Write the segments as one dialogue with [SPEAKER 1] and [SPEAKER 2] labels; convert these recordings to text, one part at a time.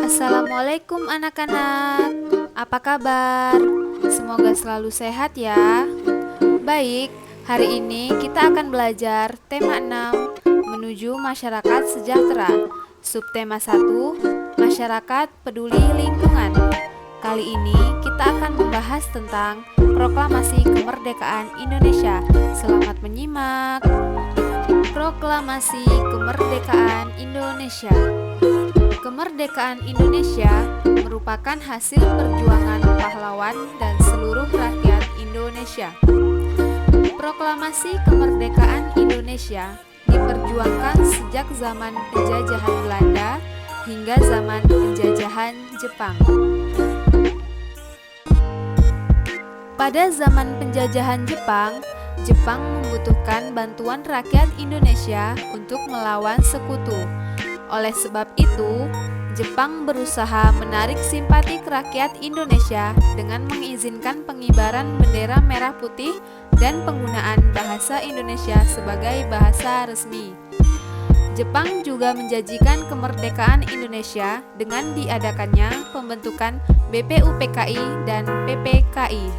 [SPEAKER 1] Assalamualaikum anak-anak, apa kabar? Semoga selalu sehat ya. Baik, hari ini kita akan belajar tema 6, menuju masyarakat sejahtera. Subtema 1, masyarakat peduli lingkungan. Kali ini kita akan membahas tentang Proklamasi Kemerdekaan Indonesia. Selamat menyimak. Proklamasi Kemerdekaan Indonesia. Kemerdekaan Indonesia merupakan hasil perjuangan pahlawan dan seluruh rakyat Indonesia. Proklamasi Kemerdekaan Indonesia diperjuangkan sejak zaman penjajahan Belanda hingga zaman penjajahan Jepang. Pada zaman penjajahan Jepang, Jepang membutuhkan bantuan rakyat Indonesia untuk melawan sekutu. Oleh sebab itu, Jepang berusaha menarik simpati rakyat Indonesia dengan mengizinkan pengibaran bendera merah putih dan penggunaan bahasa Indonesia sebagai bahasa resmi. Jepang juga menjanjikan kemerdekaan Indonesia dengan diadakannya pembentukan BPUPKI dan PPKI.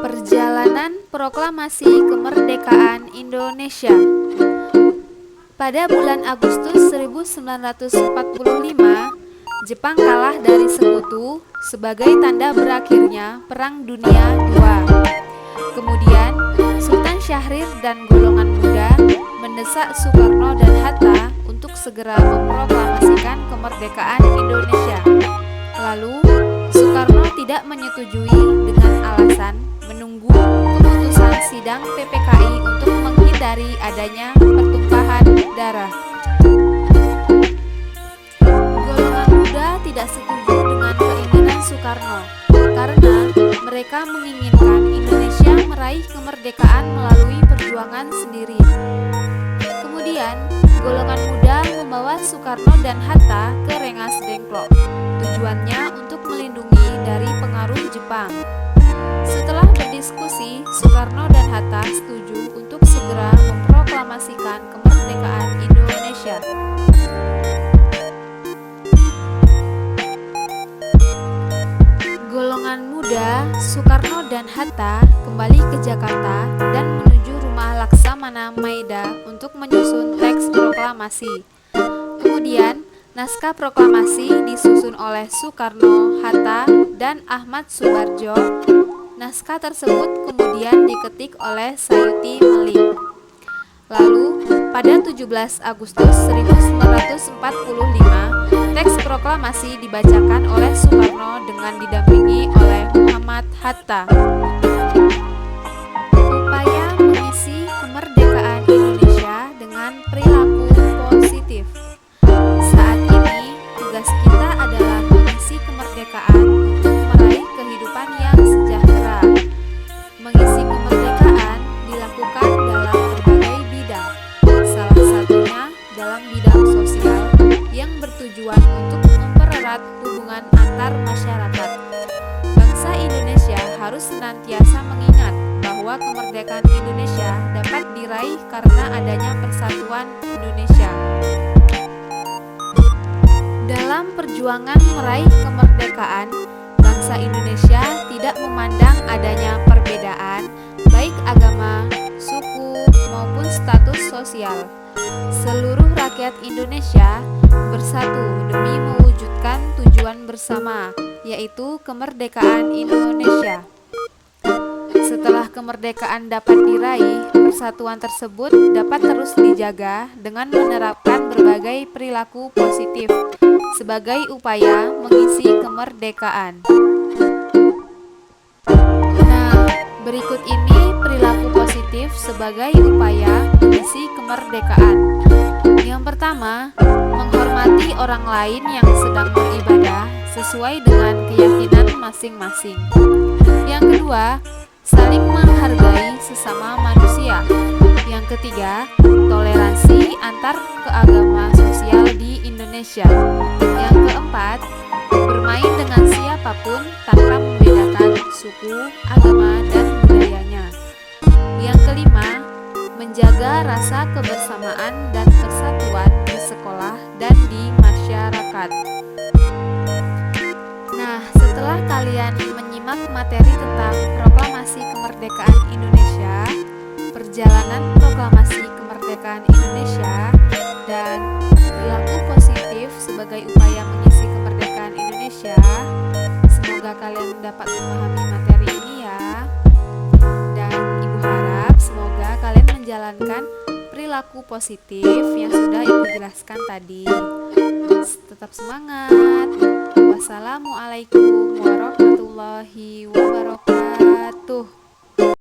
[SPEAKER 1] Perjalanan Proklamasi Kemerdekaan Indonesia. Pada bulan Agustus 1945, Jepang kalah dari sekutu sebagai tanda berakhirnya Perang Dunia II. Kemudian, Sultan Syahrir dan golongan muda mendesak Soekarno dan Hatta untuk segera memproklamasikan kemerdekaan Indonesia. Lalu, Soekarno tidak menyetujui dengan alasan menunggu keputusan sidang PPKI untuk menghindari adanya pertumpahan darah. Golongan muda tidak setuju dengan keinginan Soekarno karena mereka menginginkan Indonesia meraih kemerdekaan melalui perjuangan sendiri. Kemudian, golongan muda membawa Soekarno dan Hatta ke Rengas Dengklok. Tujuannya untuk melindungi dari pengaruh Jepang. Setelah berdiskusi, Soekarno dan Hatta setuju untuk segera memproklamasikan kemerdekaan Indonesia. Golongan muda, Soekarno dan Hatta kembali ke Jakarta dan menuju rumah Laksamana Maeda untuk menyusun teks proklamasi. Kemudian, naskah proklamasi disusun oleh Soekarno, Hatta, dan Ahmad Subarjo. Naskah tersebut kemudian diketik oleh Sayuti Melik. Lalu, pada 17 Agustus 1945, teks proklamasi dibacakan oleh Soekarno dengan didampingi oleh Muhammad Hatta. Upaya mengisi kemerdekaan Indonesia dengan perilaku positif. Saat ini, tugas kita adalah mengisi kemerdekaan untuk meraih kehidupan yang sejahtera. Mengisi kemerdekaan dilakukan dalam berbagai bidang, salah satunya dalam bidang sosial yang bertujuan untuk mempererat hubungan antar masyarakat. Bangsa Indonesia harus senantiasa mengingat bahwa kemerdekaan Indonesia dapat diraih karena adanya persatuan Indonesia. Dalam perjuangan meraih kemerdekaan, bangsa Indonesia tidak memandang adanya perbedaan, baik agama, suku, maupun status sosial. Seluruh rakyat Indonesia bersatu demi mewujudkan tujuan bersama, yaitu kemerdekaan Indonesia. Setelah kemerdekaan dapat diraih, persatuan tersebut dapat terus dijaga dengan menerapkan berbagai perilaku positif sebagai upaya mengisi kemerdekaan. Nah, berikut ini perilaku positif sebagai upaya mengisi kemerdekaan. Yang pertama, menghormati orang lain yang sedang beribadah sesuai dengan keyakinan masing-masing. Yang kedua, saling menghargai sesama manusia. Yang ketiga, toleransi antar keagama sosial di Indonesia. Yang keempat, bermain dengan siapapun tanpa membedakan suku, agama, dan budayanya. Yang kelima, menjaga rasa kebersamaan dan persatuan di sekolah. kemerdekaan Indonesia, perjalanan proklamasi kemerdekaan Indonesia, dan perilaku positif sebagai upaya mengisi kemerdekaan Indonesia. Semoga kalian dapat memahami materi ini ya. Dan Ibu harap semoga kalian menjalankan perilaku positif yang sudah Ibu jelaskan tadi. Tetap semangat. Wassalamualaikum warahmatullahi wabarakatuh.